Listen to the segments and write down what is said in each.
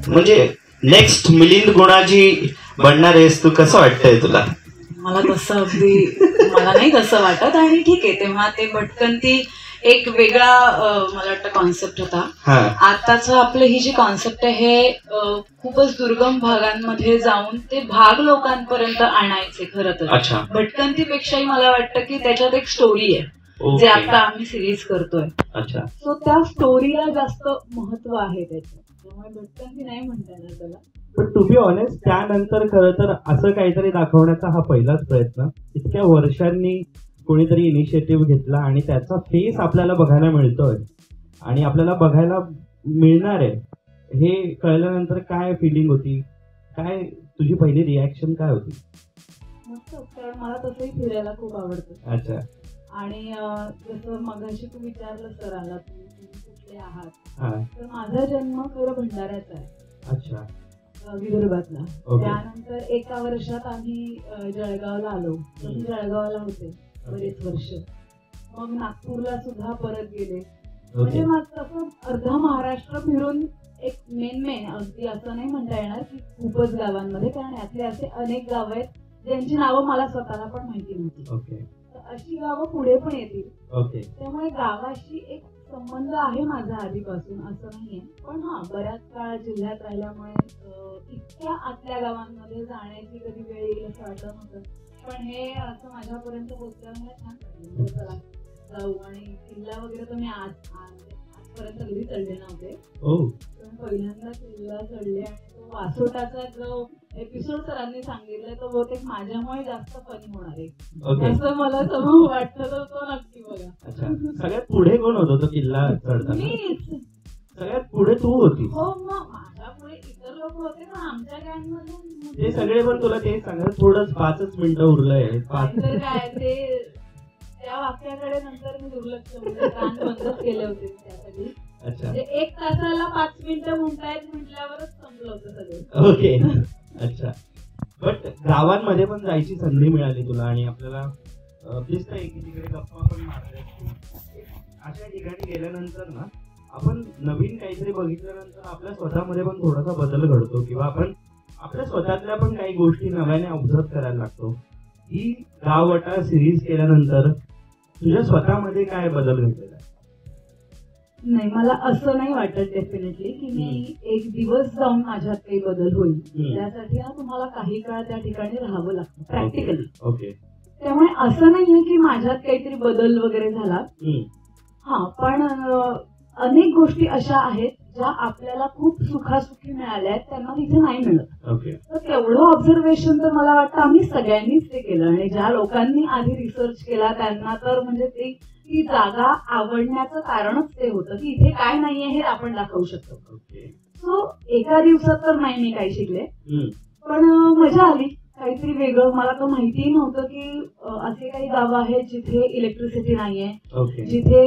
म्हणजे नेक्स्ट मिलिंद गुणाजी बनणार आहेस तू, कसं वाटतंय तुला? मला तसं अगदी मला नाही तसं वाटत. आणि ठीक आहे, तेव्हा ते भटकंती एक वेगळा मला वाटतं कॉन्सेप्ट होता. आताच आपलं ही जी कॉन्सेप्ट आहे हे खूपच दुर्गम भागांमध्ये जाऊन ते भाग लोकांपर्यंत आणायचे. खरं तर भटकंतीपेक्षाही मला वाटतं की त्याच्यात एक स्टोरी आहे जे आता आम्ही सिरीज करतोय. सो त्या स्टोरीला जास्त महत्व आहे त्याचं, त्यामुळे भटकंती नाही म्हणता येणार त्याला. पण टू बी ऑनेस्ट त्यानंतर खरं तर असं काहीतरी दाखवण्याचा हा पहिलाच प्रयत्न. इतक्या वर्षांनी कोणीतरी इनिशिएटिव्ह घेतला आणि त्याचा फेस आपल्याला बघायला मिळतोय आणि आपल्याला बघायला मिळणार आहे हे कळल्यानंतर काय फिलिंग होती? काय तुझी पहिली रिॲक्शन काय होती? मस्त, कारण मला तसंही फिरायला खूप आवडतं. अच्छा. आणि जसं मगाशी तू विचारलं सर आला तुम्ही कुठले आहात, तर माझा जन्म खरं भंडाऱ्याचा आहे. अच्छा. विदर्भातला. त्यानंतर एका वर्षात आम्ही जळगावला आलो. जळगावला होते बरेच वर्ष. मग नागपूरला सुद्धा परत गेले. म्हणजे माझं असं अर्धा महाराष्ट्र फिरून एक मेन अगदी असं नाही म्हणता येणार की खूपच गावांमध्ये, कारण यातले असे अनेक गाव आहेत ज्यांची नावं मला स्वतःला पण माहिती नव्हती. अशी गावं पुढे पण येतील. त्यामुळे गावाशी एक संबंध आहे माझा आधीपासून, असं नाहीये. पण बऱ्याच काळ जिल्ह्यात राहिल्यामुळे इतक्या आतल्या गावांमध्ये जाण्याची कधी वेळ येईल असं वाटत नव्हतं. पण हे असं माझ्यापर्यंत पोहोचल्यावर मला छान वाटलं. चला जाऊ. आणि किल्ला वगैरे तर मी आजपर्यंत कधी चढले नव्हते, पण पहिल्यांदा किल्ला चढले. आणि तो वासोटाचा जो एपिसोड सरांनी सांगितलाय तो बहुतेक माझ्यामुळे जास्त फनी होणार आहे असं मला समोर वाटतं, तर तो नक्की बघा. सगळ्यात पुढे कोण होतं तो किल्ला चढताना? मीच. सगळ्यात पुढे तू होती? हो, मग माझ्या पुढे इतर लोक होते पण आमच्या गँगमध्ये ते सगळे. पण तुला ते सांगा, थोडंच 5 मिनिटं उरलंय. काय ते त्या वाक्याकडे नंतर मी दुर्लक्ष कान बंदच केले होते त्यासाठी. म्हणजे 1 तासाला 5 मिनिटं म्हणतायत म्हटल्यावरच संपलं होतं सगळं. ओके. अच्छा. बट गावांमध्ये पण जायची संधी मिळाली तुला आणि आपल्याला दिसतंय की तिकडे गप्पा पण मारल्या. अशा ठिकाणी गेल्यानंतर ना आपण नवीन काहीतरी बघितल्यानंतर आपल्या स्वतःमध्ये पण थोडासा बदल घडतो किंवा आपण आपल्या स्वतःतल्या पण काही गोष्टी नव्याने ऑब्झर्व करायला लागतो. ही गाववटा सिरीज केल्यानंतर तुझ्या स्वतःमध्ये काय बदल घडलेला? नाही, मला असं नाही वाटत डेफिनेटली की मी एक दिवस जाऊन माझ्यात काही बदल होईल. त्यासाठी ना तुम्हाला काही काळ त्या ठिकाणी राहावं लागतं प्रॅक्टिकली. त्यामुळे असं नाहीये की माझ्यात काहीतरी बदल वगैरे झाला. पण अनेक गोष्टी अशा आहेत ज्या आपल्याला खूप सुखासुखी मिळाल्या आहेत त्यांना तिथे नाही मिळत. तर तेवढं ऑब्झर्वेशन तर मला वाटतं आम्ही सगळ्यांनीच ते केलं. आणि ज्या लोकांनी आधी रिसर्च केला त्यांना तर म्हणजे ती जागा आवडण्याचं कारणच ते होतं की इथे काय नाहीये हे आपण दाखवू शकतो. सो एका दिवसात तर नाही मी काही शिकले, पण मजा आली. काहीतरी वेगळं. मला तर माहितीही नव्हतं की असे काही गावं आहेत जिथे इलेक्ट्रिसिटी नाहीये, जिथे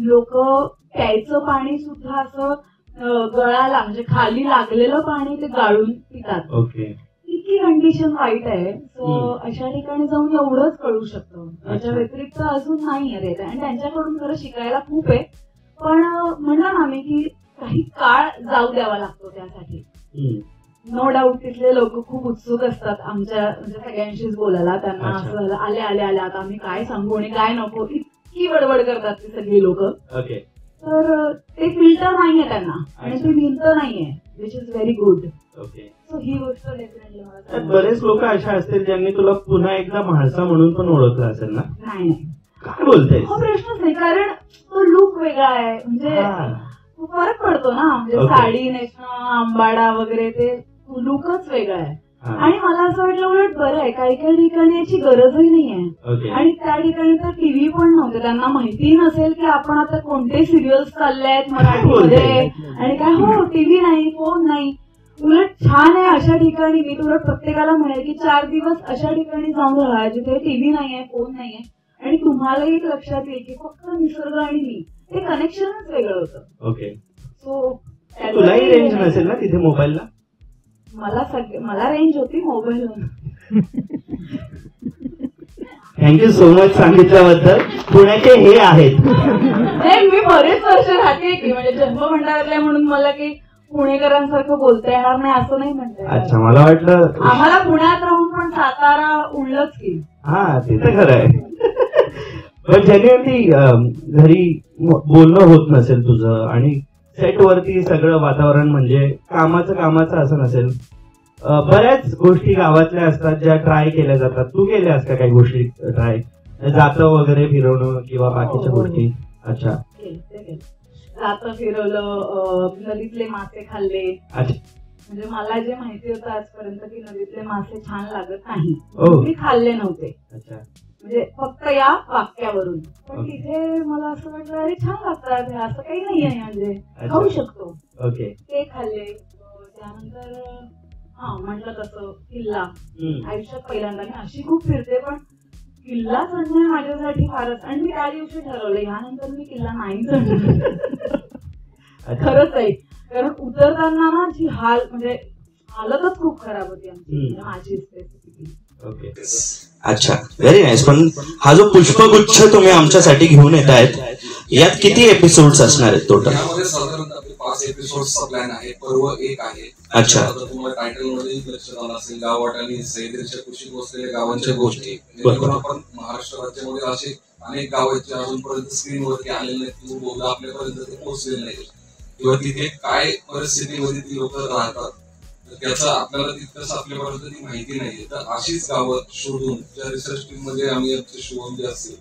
लोक प्यायचं पाणी सुद्धा असं गळाला म्हणजे खाली लागलेलं पाणी ते गाळून पितात. इतकी कंडिशन वाईट आहे. सो अशा ठिकाणी जाऊन एवढंच कळू शकतं. त्याच्या व्यतिरिक्त अजून नाही आहे. आणि त्यांच्याकडून खरं शिकायला खूप आहे. पण म्हणलं ना मी की काही काळ जाऊ द्यावा लागतो त्यासाठी. नो डाऊट तिथले लोक खूप उत्सुक असतात आमच्या म्हणजे सगळ्यांशीच बोलायला. त्यांना असं आले आता आम्ही काय सांगू आणि काय नको इतकी बडबड करतात ती सगळी लोक. तर ते फिल्टर नाहीये त्यांना आणि ती भिंत नाहीये, which is very good. So ही गोष्ट डेफिनेटली मला. बरेच लोक अशा असतील ज्यांनी तुला पुन्हा एकदा म्हाळसा म्हणून पण ओळखलं असेल ना? नाही, काय बोलते? हो, प्रश्नच नाही. कारण तो लुक वेगळा आहे. म्हणजे फरक पडतो ना. म्हणजे साडी नेसणं, आंबाडा वगैरे ते लुकच वेगळा आहे. आणि मला असं वाटलं उलट बरं आहे. काही काही ठिकाणी याची गरजही नाहीये. आणि त्या ठिकाणी तर टीव्ही पण नव्हते. त्यांना माहिती नसेल की आपण आता कोणते सिरियल्स चालले आहेत मराठीमध्ये आणि काय. हो, टीव्ही नाही, फोन नाही. उलट छान आहे अशा ठिकाणी. मी तुला प्रत्येकाला म्हणेल की 4 दिवस अशा ठिकाणी जाऊन राहा जिथे टीव्ही नाहीये, फोन नाहीये. आणि तुम्हालाही लक्षात येईल की फक्त निसर्ग आणि मी ते कनेक्शनच वेगळं होतं. सो तुलाही रेंज नसेल ना तिथे मोबाईलला? मला रेंज होती मोबाईलवर. थँक्यू सो मच सांगितल्याबद्दल. पुण्याचे हे आहेत. मी बरेच वर्ष राहते की म्हणजे जन्म भंडारला म्हणून मला काही पुणेकरांसारखं बोलता येणार नाही असं नाही म्हणते. अच्छा, मला वाटलं आम्हाला पुण्यात राहून पण सातारा उडलंच की. हा ते तर खरं आहे. पण जेन्युइनली घरी बोलणं होत नसेल तुझं आणि सेट वरती सगळं वातावरण म्हणजे कामाचं असं नसेल. बऱ्याच गोष्टी गावातल्या असतात ज्या ट्राय केल्या जातात. तू केल्यास का काही गोष्टी ट्राय, जातं वगैरे फिरवणं किंवा बाकीच्या गोष्टी? अच्छा, जातं फिरवलं, नदीतले मासे खाल्ले. अच्छा, म्हणजे मला जे माहिती होतं आजपर्यंत की नदीतले मासे छान लागत नाही, ओ. मी खाल्ले नव्हते. अच्छा, म्हणजे फक्त या वाक्यावरून. पण तिथे मला असं वाटलं अरे छान लागतात, असं काही नाहीये, म्हणजे खाऊ शकतो. ओके, ते खाल्ले. त्यानंतर म्हटलं तसं किल्ला. आयुष्यात पहिल्यांदा मी अशी खूप फिरते पण किल्ला चढणं माझ्यासाठी फारच. आणि मी त्या दिवशी ठरवलं यानंतर मी किल्ला नाही चढणार. खरंच आहे, कारण उतरताना ना जी म्हणजे हालतच खूप खराब होती आमची, माझी स्पेसिफिकली. ओके, अच्छा, व्हेरी नाईस. पण हा जो पुष्पगुच्छ तुम्ही आमच्यासाठी घेऊन येत आहेत, यात किती एपिसोड्स असणार आहेत टोटल? यामध्ये साधारणतः 5 एपिसोड्सचा प्लॅन आहे. पर्व 1 आहे. अच्छा. तुम्हाला टायटल मध्ये लक्षात आलं असेल, गाववाट आणि सह्याद्रीच्या कुशीत वसलेल्या गावांच्या गोष्टी. आपण महाराष्ट्र राज्यामध्ये असे अनेक गाव आहेत जे अजूनपर्यंत स्क्रीनवरती आलेले नाहीत किंवा बहुधा आपल्यापर्यंत ते पोहोचलेले नाहीत किंवा तिथे काय परिस्थितीमध्ये ती लोक राहतात त्याचा आपल्याला तितकंच आपल्यापर्यंत ती माहिती नाहीये. तर अशीच गावं शोधून त्या रिसर्च टीम मध्ये आम्ही आमचे शुभम जे असतील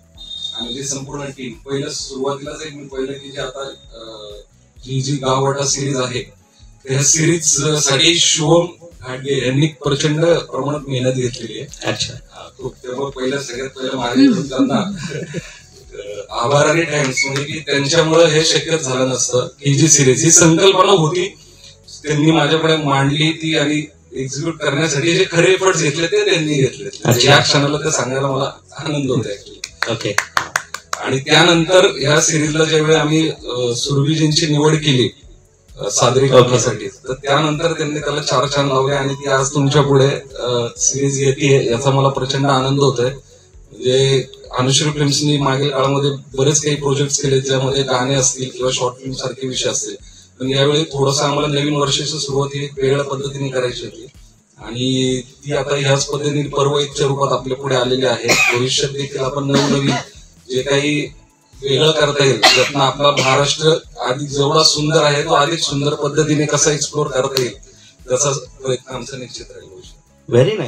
आणि जी संपूर्ण टीम, पहिलं सुरुवातीलाच एक मी पहिलं की जे आता ही जी गाववाटा सिरीज आहे त्या सिरीज साठी शुभम घाटगे यांनी प्रचंड प्रमाणात मेहनत घेतलेली आहे. अच्छा, त्यामुळे सगळ्यात पहिलं माझ्याकडून त्यांना आभार आणि थँक्स, म्हणजे की त्यांच्यामुळे हे शक्य झालं नसतं. ही जी सिरीज, ही संकल्पना होती त्यांनी माझ्याकडे मांडली ती, आणि एक्झिक्यूट करण्यासाठी जे खरे एफर्ट्स घेतले ते त्यांनी घेतले. या क्षणाला ते सांगायला मला आनंद होतो ऍक्च्युली. ओके. आणि त्यानंतर ह्या सिरीजला ज्यावेळी आम्ही सुरभीजींची निवड केली सादरीकरणासाठी, तर त्यानंतर त्यांनी त्याला 4 छान लावले आणि ती आज तुमच्या पुढे सिरीज येते याचा मला प्रचंड आनंद होतोय. म्हणजे अनुश्री फिल्म्सनी मागील काळामध्ये बरेच काही प्रोजेक्ट केले ज्यामध्ये गाणे असतील किंवा शॉर्ट फिल्म सारखे विषय असतील. पण यावेळी थोडंसं आम्हाला नवीन वर्षाची सुरुवात ही वेगळ्या पद्धतीने करायची होती आणि ती आता ह्याच पद्धतीने पर्व 1च्या रूपात आपल्या पुढे आलेली आहे. भविष्यात देखील आपण नवनवीन जे काही वेगळं करता येईल, त्यातनं आपला महाराष्ट्र अधिक जेवढा सुंदर आहे तो अधिक सुंदर पद्धतीने कसा एक्सप्लोर करता येईल त्याचा प्रयत्न आमचा निश्चित राहील. Very nice.